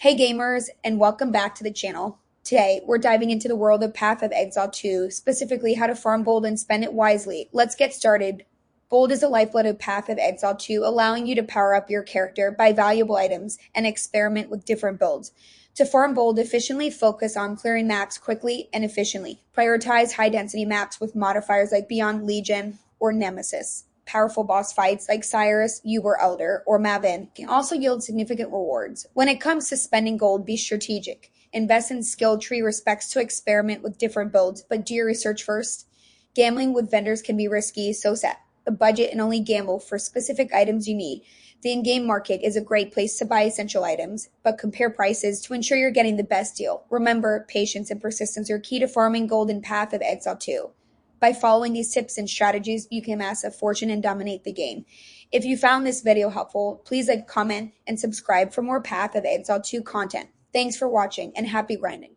Hey gamers, and welcome back to the channel. Today, we're diving into the world of Path of Exile 2, specifically how to farm gold and spend it wisely. Let's get started. Gold is the lifeblood of Path of Exile 2, allowing you to power up your character, buy valuable items, and experiment with different builds. To farm gold efficiently, focus on clearing maps quickly and efficiently. Prioritize high-density maps with modifiers like Beyond Legion or Nemesis. Powerful boss fights like Cyrus, Uber Elder, or Mavin can also yield significant rewards. When it comes to spending gold, be strategic. Invest in skill tree respects to experiment with different builds, but do your research first. Gambling with vendors can be risky, so set a budget and only gamble for specific items you need. The in-game market is a great place to buy essential items, but compare prices to ensure you're getting the best deal. Remember, patience and persistence are key to farming gold in Path of Exile 2. By following these tips and strategies, you can amass a fortune and dominate the game. If you found this video helpful, please like, comment, and subscribe for more Path of Exile 2 content. Thanks for watching and happy grinding.